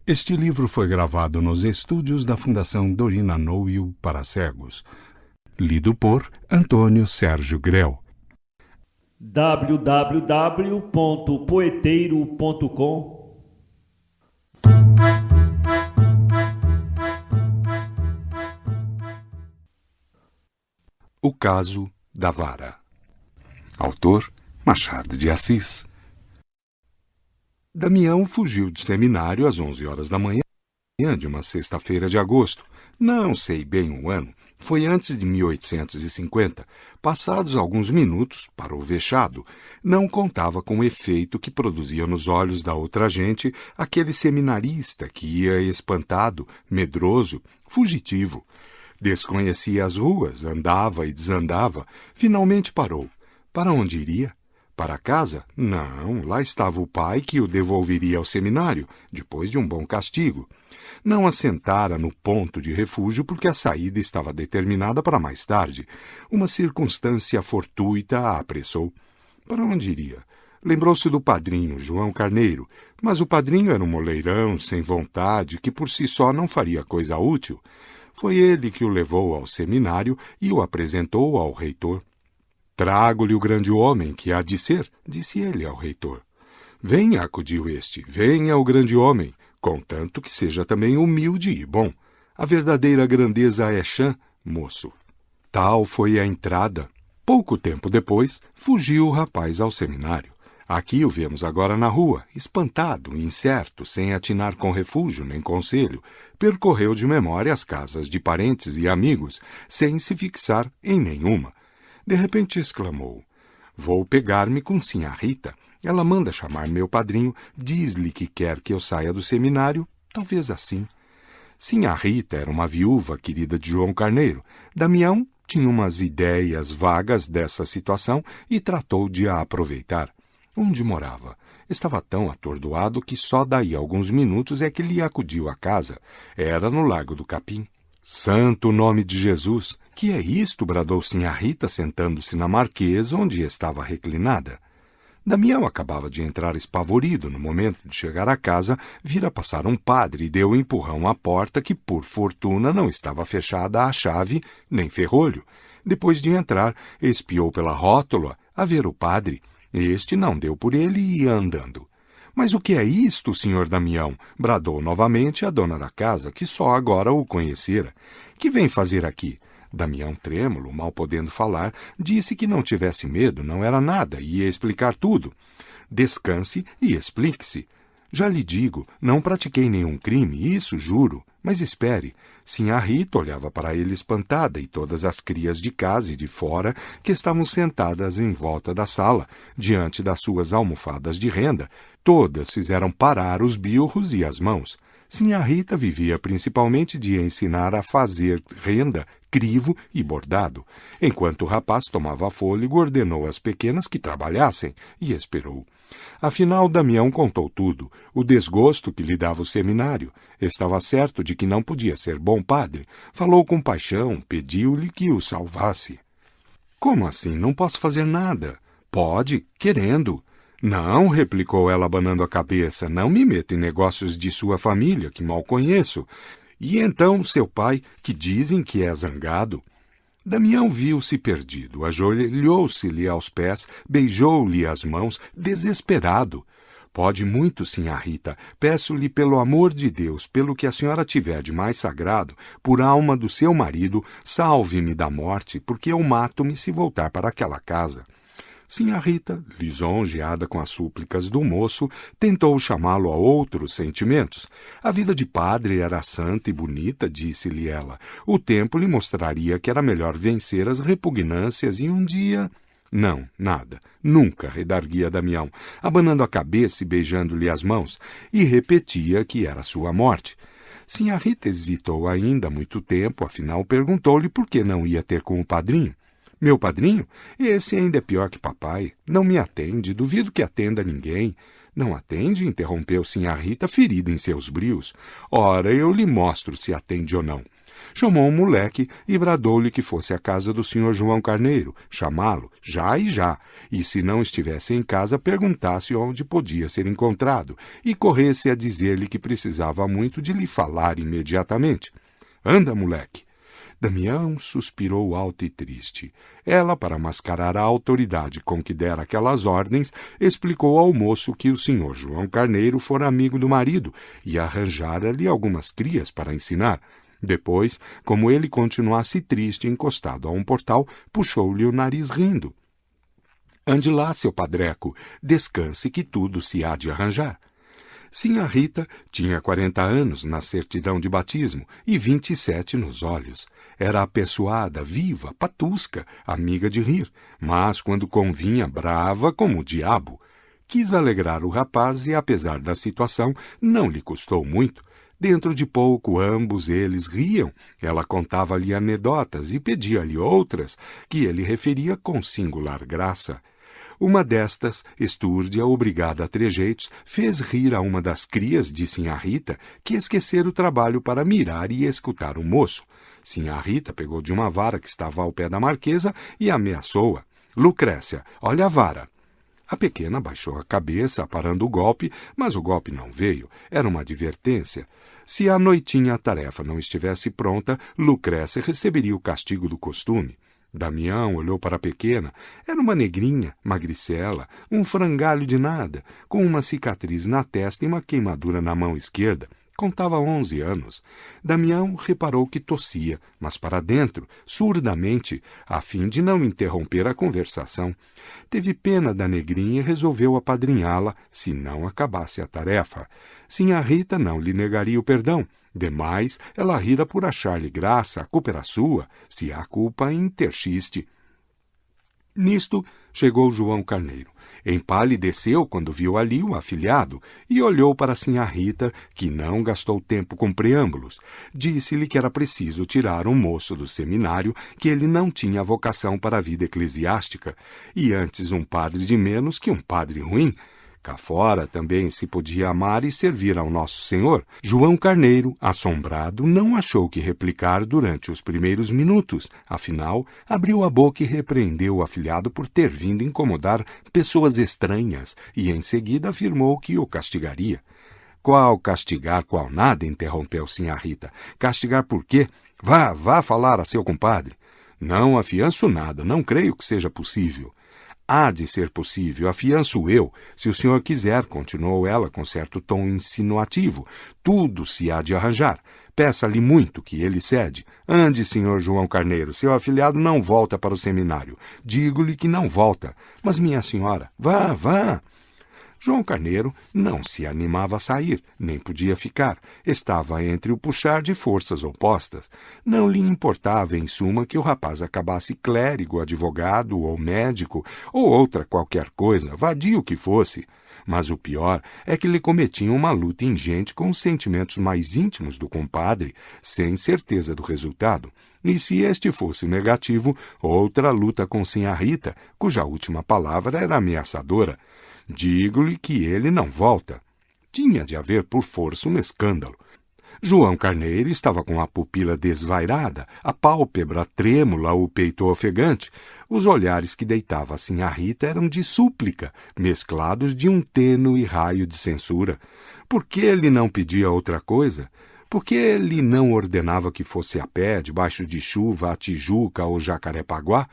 Este livro foi gravado nos estúdios da Fundação Dorina Noel para cegos. Lido por Antônio Sérgio Grell. www.poeteiro.com. O caso da vara. Autor Machado de Assis. Damião fugiu do seminário às 11 horas da manhã de uma sexta-feira de agosto. Não sei bem o ano. Foi antes de 1850. Passados alguns minutos, parou vexado. Não contava com o efeito que produzia nos olhos da outra gente aquele seminarista que ia espantado, medroso, fugitivo. Desconhecia as ruas, andava e desandava. Finalmente parou. Para onde iria? Para casa? Não, lá estava o pai que o devolveria ao seminário, depois de um bom castigo. Não assentara no ponto de refúgio porque a saída estava determinada para mais tarde. Uma circunstância fortuita a apressou. Para onde iria? Lembrou-se do padrinho, João Carneiro, mas o padrinho era um moleirão, sem vontade, que por si só não faria coisa útil. Foi ele que o levou ao seminário e o apresentou ao reitor. Trago-lhe o grande homem que há de ser, disse ele ao reitor. Venha, acudiu este, venha o grande homem, contanto que seja também humilde e bom. A verdadeira grandeza é chã, moço. Tal foi a entrada. Pouco tempo depois, fugiu o rapaz ao seminário. Aqui o vemos agora na rua, espantado, incerto, sem atinar com refúgio nem conselho. Percorreu de memória as casas de parentes e amigos, sem se fixar em nenhuma. De repente exclamou, vou pegar-me com sinhá Rita. Ela manda chamar meu padrinho, diz-lhe que quer que eu saia do seminário, talvez assim. Sinhá Rita era uma viúva querida de João Carneiro. Damião tinha umas ideias vagas dessa situação e tratou de a aproveitar. Onde morava? Estava tão atordoado que só daí a alguns minutos é que lhe acudiu à casa. Era no Largo do Capim. Santo nome de Jesus! Que é isto? Bradou sinhá Rita, sentando-se na marquesa onde estava reclinada. Damião acabava de entrar espavorido. No momento de chegar à casa, vira passar um padre e deu um empurrão à porta que, por fortuna, não estava fechada à chave nem ferrolho. Depois de entrar, espiou pela rótula a ver o padre. Este não deu por ele e ia andando. Mas o que é isto, senhor Damião? Bradou novamente a dona da casa, que só agora o conhecera. Que vem fazer aqui? Damião, trêmulo, mal podendo falar, disse que não tivesse medo, não era nada, ia explicar tudo. Descanse e explique-se. Já lhe digo, não pratiquei nenhum crime, isso juro. Mas espere. Sinhá Rita olhava para ele espantada e todas as crias de casa e de fora que estavam sentadas em volta da sala, diante das suas almofadas de renda, todas fizeram parar os bilros e as mãos. Sinhá Rita vivia principalmente de ensinar a fazer renda, crivo e bordado. Enquanto o rapaz tomava fôlego, ordenou às pequenas que trabalhassem e esperou. Afinal, Damião contou tudo, o desgosto que lhe dava o seminário. Estava certo de que não podia ser bom padre. Falou com paixão, pediu-lhe que o salvasse. Como assim? Não posso fazer nada. Pode, querendo. Não, replicou ela abanando a cabeça, não me meto em negócios de sua família, que mal conheço. E então seu pai, que dizem que é zangado. Damião viu-se perdido, ajoelhou-se-lhe aos pés, beijou-lhe as mãos, desesperado. Pode muito, sinhá Rita, peço-lhe pelo amor de Deus, pelo que a senhora tiver de mais sagrado, por alma do seu marido, salve-me da morte, porque eu mato-me se voltar para aquela casa. Sinhá Rita, lisonjeada com as súplicas do moço, tentou chamá-lo a outros sentimentos. A vida de padre era santa e bonita, disse-lhe ela. O tempo lhe mostraria que era melhor vencer as repugnâncias e um dia... Não, nada, nunca, redarguia Damião, abanando a cabeça e beijando-lhe as mãos, e repetia que era sua morte. Sinhá Rita hesitou ainda muito tempo, afinal perguntou-lhe por que não ia ter com o padrinho. Meu padrinho? Esse ainda é pior que papai. Não me atende, duvido que atenda ninguém. Não atende? Interrompeu sinhá Rita, ferida em seus brios. Ora, eu lhe mostro se atende ou não. Chamou um moleque e bradou-lhe que fosse à casa do senhor João Carneiro, chamá-lo, já e já, e se não estivesse em casa, perguntasse onde podia ser encontrado, e corresse a dizer-lhe que precisava muito de lhe falar imediatamente. Anda, moleque! Damião suspirou alto e triste. Ela, para mascarar a autoridade com que dera aquelas ordens, explicou ao moço que o senhor João Carneiro fora amigo do marido e arranjara-lhe algumas crias para ensinar. Depois, como ele continuasse triste encostado a um portal, puxou-lhe o nariz rindo. Ande lá, seu padreco, descanse que tudo se há de arranjar. Sinhá Rita tinha 40 anos na certidão de batismo e 27 nos olhos. Era apessoada, viva, patusca, amiga de rir, mas quando convinha, brava como o diabo. Quis alegrar o rapaz e, apesar da situação, não lhe custou muito. Dentro de pouco, ambos eles riam. Ela contava-lhe anedotas e pedia-lhe outras, que ele referia com singular graça. Uma destas, estúrdia, obrigada a trejeitos, fez rir a uma das crias de Sinhá Rita, que esquecera o trabalho para mirar e escutar o moço. Sinhá Rita pegou de uma vara que estava ao pé da marquesa e ameaçou-a. Lucrécia, olha a vara. A pequena baixou a cabeça, parando o golpe, mas o golpe não veio. Era uma advertência. Se à noitinha a tarefa não estivesse pronta, Lucrécia receberia o castigo do costume. Damião olhou para a pequena. Era uma negrinha, magricela, um frangalho de nada, com uma cicatriz na testa e uma queimadura na mão esquerda. Contava 11 anos. Damião reparou que tossia, mas para dentro, surdamente, a fim de não interromper a conversação. Teve pena da negrinha e resolveu apadrinhá-la, se não acabasse a tarefa. Sinhá Rita não lhe negaria o perdão. Demais, ela rira por achar-lhe graça, a culpa era sua, se há culpa interxiste. Nisto, chegou João Carneiro. Empalideceu quando viu ali o afilhado e olhou para Sinhá Rita, que não gastou tempo com preâmbulos. Disse-lhe que era preciso tirar um moço do seminário, que ele não tinha vocação para a vida eclesiástica, e antes um padre de menos que um padre ruim. Cá fora também se podia amar e servir ao Nosso Senhor. João Carneiro, assombrado, não achou que replicar durante os primeiros minutos. Afinal, abriu a boca e repreendeu o afilhado por ter vindo incomodar pessoas estranhas e em seguida afirmou que o castigaria. Qual castigar, qual nada, interrompeu Sinhá Rita. Castigar por quê? Vá falar a seu compadre. Não afianço nada, não creio que seja possível. Há de ser possível, afianço eu, se o senhor quiser, continuou ela com certo tom insinuativo. Tudo se há de arranjar. Peça-lhe muito que ele cede. Ande, senhor João Carneiro, seu afilhado não volta para o seminário. Digo-lhe que não volta. Mas, minha senhora, vá. João Carneiro não se animava a sair, nem podia ficar. Estava entre o puxar de forças opostas. Não lhe importava, em suma, que o rapaz acabasse clérigo, advogado ou médico, ou outra qualquer coisa, vadio que fosse. Mas o pior é que lhe cometiam uma luta ingente com os sentimentos mais íntimos do compadre, sem certeza do resultado. E se este fosse negativo, outra luta com Sinhá Rita, cuja última palavra era ameaçadora. Digo-lhe que ele não volta. Tinha de haver por força um escândalo. João Carneiro estava com a pupila desvairada, a pálpebra trêmula, o peito ofegante. Os olhares que deitava a Sinhá Rita eram de súplica, mesclados de um tênue raio de censura. Por que ele não pedia outra coisa? Por que ele não ordenava que fosse a pé, debaixo de chuva, a Tijuca ou Jacarepaguá?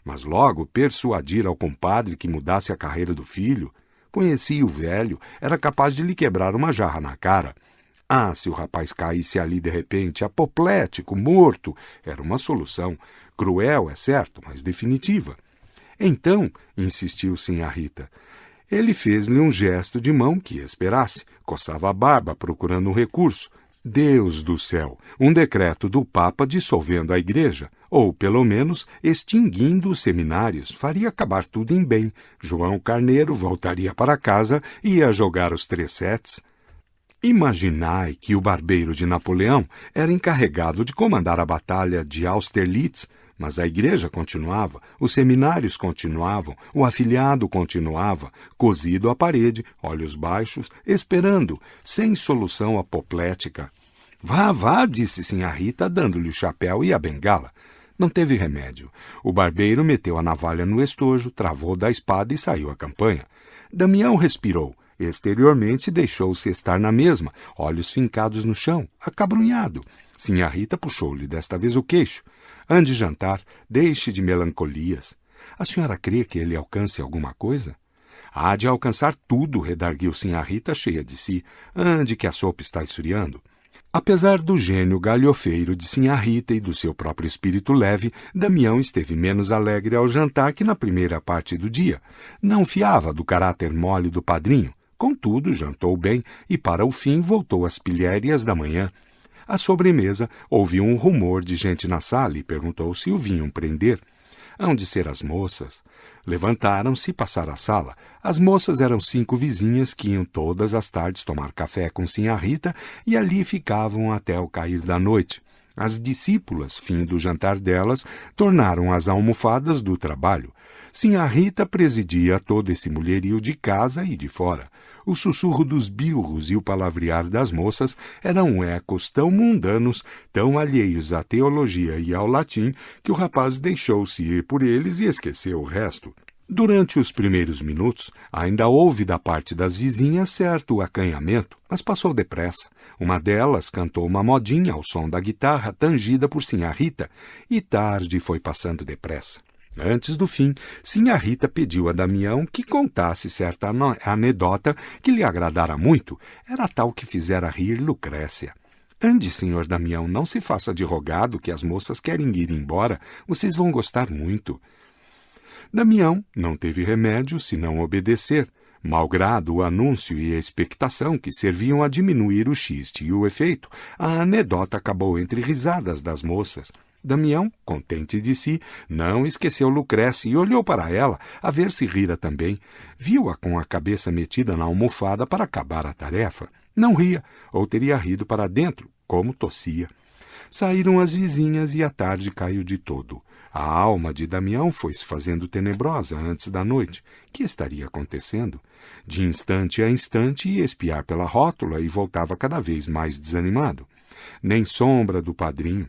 Mas logo persuadir ao compadre que mudasse a carreira do filho. Conhecia o velho, era capaz de lhe quebrar uma jarra na cara. Se o rapaz caísse ali de repente, apoplético, morto, era uma solução. Cruel, é certo, mas definitiva. Então, insistiu Sinhá Rita, ele fez-lhe um gesto de mão que esperasse, coçava a barba procurando um recurso. Deus do céu, um decreto do Papa dissolvendo a igreja, ou, pelo menos, extinguindo os seminários, faria acabar tudo em bem. João Carneiro voltaria para casa e ia jogar os 3 sets. Imaginai que o barbeiro de Napoleão era encarregado de comandar a batalha de Austerlitz, mas a igreja continuava, os seminários continuavam, o afilhado continuava, cozido à parede, olhos baixos, esperando, sem solução apoplética. Vá, vá, disse sinhá Rita, dando-lhe o chapéu e a bengala. Não teve remédio. O barbeiro meteu a navalha no estojo, travou da espada e saiu à campanha. Damião respirou. Exteriormente deixou-se estar na mesma, olhos fincados no chão, acabrunhado. Sinhá Rita puxou-lhe desta vez o queixo. Ande jantar, deixe de melancolias. A senhora crê que ele alcance alguma coisa? Há de alcançar tudo, redarguiu sinhá Rita, cheia de si. Ande que a sopa está esfriando. Apesar do gênio galhofeiro de sinhá Rita e do seu próprio espírito leve, Damião esteve menos alegre ao jantar que na primeira parte do dia. Não fiava do caráter mole do padrinho. Contudo, jantou bem e, para o fim, voltou às pilhérias da manhã. À sobremesa, ouviu um rumor de gente na sala e perguntou se o vinham prender. Hão de ser as moças. Levantaram-se e passaram à sala. As moças eram 5 vizinhas que iam todas as tardes tomar café com sinhá Rita e ali ficavam até o cair da noite. As discípulas, fim do jantar delas, tornaram as almofadas do trabalho. Sinhá Rita presidia todo esse mulherio de casa e de fora. O sussurro dos bilros e o palavrear das moças eram ecos tão mundanos, tão alheios à teologia e ao latim, que o rapaz deixou-se ir por eles e esqueceu o resto. Durante os primeiros minutos, ainda houve da parte das vizinhas certo acanhamento, mas passou depressa. Uma delas cantou uma modinha ao som da guitarra tangida por sinhá Rita, e tarde foi passando depressa. Antes do fim, sinhá Rita pediu a Damião que contasse certa anedota que lhe agradara muito. Era tal que fizera rir Lucrécia. Ande, senhor Damião, não se faça de rogado que as moças querem ir embora. Vocês vão gostar muito. Damião não teve remédio senão obedecer. Malgrado o anúncio e a expectação que serviam a diminuir o xiste e o efeito, a anedota acabou entre risadas das moças. Damião, contente de si, não esqueceu Lucrécia e olhou para ela, a ver se rira também. Viu-a com a cabeça metida na almofada para acabar a tarefa. Não ria, ou teria rido para dentro, como tossia. Saíram as vizinhas e a tarde caiu de todo. A alma de Damião foi-se fazendo tenebrosa antes da noite. Que estaria acontecendo? De instante a instante ia espiar pela rótula e voltava cada vez mais desanimado. Nem sombra do padrinho.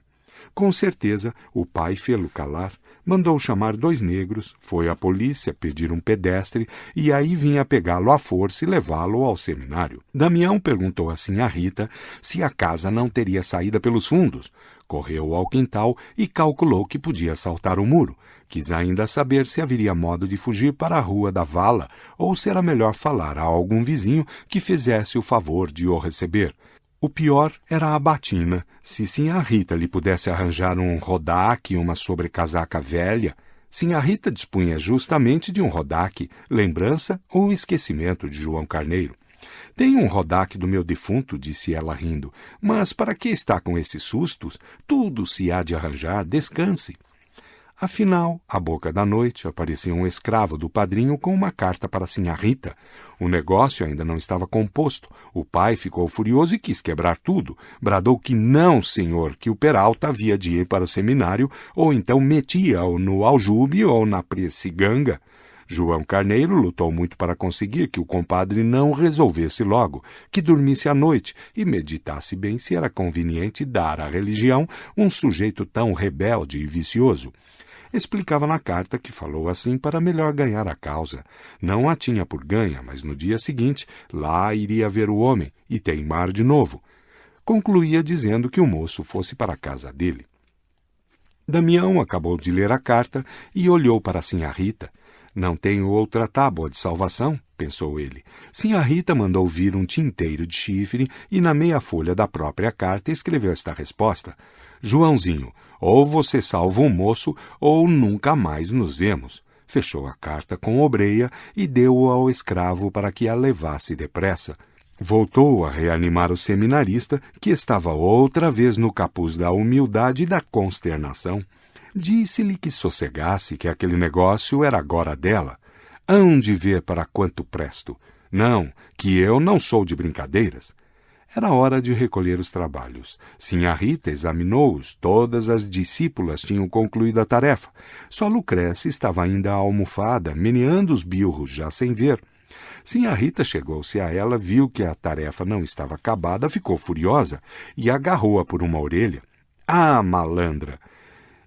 Com certeza, o pai fê-lo calar, mandou chamar 2 negros, foi à polícia pedir um pedestre e aí vinha pegá-lo à força e levá-lo ao seminário. Damião perguntou a sinhá Rita se a casa não teria saída pelos fundos. Correu ao quintal e calculou que podia saltar o muro. Quis ainda saber se haveria modo de fugir para a rua da vala ou se era melhor falar a algum vizinho que fizesse o favor de o receber. O pior era a batina. Se sinhá Rita lhe pudesse arranjar um rodaque e uma sobrecasaca velha, sinhá Rita dispunha justamente de um rodaque, lembrança ou esquecimento de João Carneiro. Tenho um rodaque do meu defunto, disse ela rindo, mas para que está com esses sustos? Tudo se há de arranjar, descanse. Afinal, à boca da noite, aparecia um escravo do padrinho com uma carta para sinhá Rita. O negócio ainda não estava composto. O pai ficou furioso e quis quebrar tudo. Bradou que não, senhor, que o Peralta havia de ir para o seminário, ou então metia-o no aljube ou na pressiganga. João Carneiro lutou muito para conseguir que o compadre não resolvesse logo, que dormisse à noite e meditasse bem se era conveniente dar à religião um sujeito tão rebelde e vicioso. Explicava na carta que falou assim para melhor ganhar a causa. Não a tinha por ganha, mas no dia seguinte lá iria ver o homem e teimar de novo. Concluía dizendo que o moço fosse para a casa dele. Damião acabou de ler a carta e olhou para sinhá Rita. Não tenho outra tábua de salvação, pensou ele. Sinhá Rita mandou vir um tinteiro de chifre e na meia folha da própria carta escreveu esta resposta. Joãozinho, ou você salva o moço ou nunca mais nos vemos. Fechou a carta com obreia e deu-o ao escravo para que a levasse depressa. Voltou a reanimar o seminarista, que estava outra vez no capuz da humildade e da consternação. Disse-lhe que sossegasse, que aquele negócio era agora dela. Hão de ver para quanto presto. Não, que eu não sou de brincadeiras. Era hora de recolher os trabalhos. Sinhá Rita examinou-os. Todas as discípulas tinham concluído a tarefa. Só Lucrécia estava ainda à almofada, meneando os bilros, já sem ver. Sinhá Rita chegou-se a ela, viu que a tarefa não estava acabada, ficou furiosa e agarrou-a por uma orelha. Ah, malandra!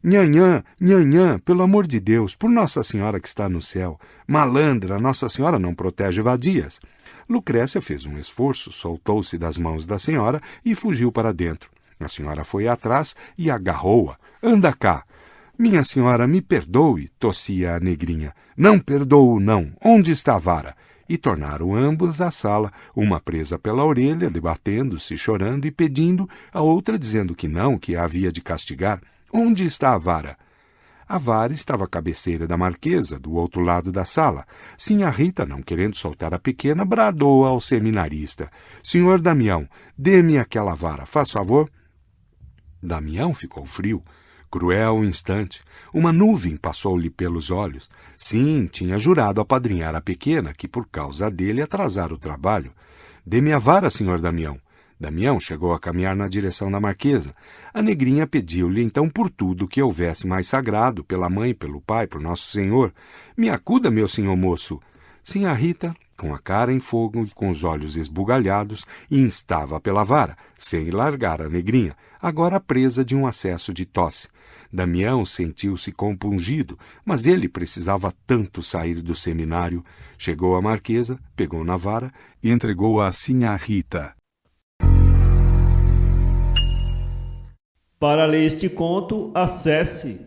Nhanhã, nhanhã, pelo amor de Deus, por Nossa Senhora que está no céu. Malandra, Nossa Senhora não protege vadias. Lucrécia fez um esforço, soltou-se das mãos da senhora e fugiu para dentro. A senhora foi atrás e agarrou-a. Anda cá! Minha senhora, me perdoe, tossia a negrinha. Não perdoo, não. Onde está a vara? E tornaram ambos à sala, uma presa pela orelha, debatendo-se, chorando e pedindo, a outra dizendo que não, que a havia de castigar. Onde está a vara? A vara estava à cabeceira da marquesa, do outro lado da sala. Sinhá Rita, não querendo soltar a pequena, bradou ao seminarista. Senhor Damião, dê-me aquela vara, faz favor. Damião ficou frio. Cruel instante. Uma nuvem passou-lhe pelos olhos. Sim, tinha jurado apadrinhar a pequena, que por causa dele atrasara o trabalho. Dê-me a vara, senhor Damião. Damião chegou a caminhar na direção da marquesa. A negrinha pediu-lhe então por tudo que houvesse mais sagrado, pela mãe, pelo pai, por Nosso Senhor. Me acuda, meu senhor moço. Sinhá Rita, com a cara em fogo e com os olhos esbugalhados, instava pela vara, sem largar a negrinha, agora presa de um acesso de tosse. Damião sentiu-se compungido, mas ele precisava tanto sair do seminário. Chegou à marquesa, pegou na vara e entregou-a a Sinhá Rita. Para ler este conto, acesse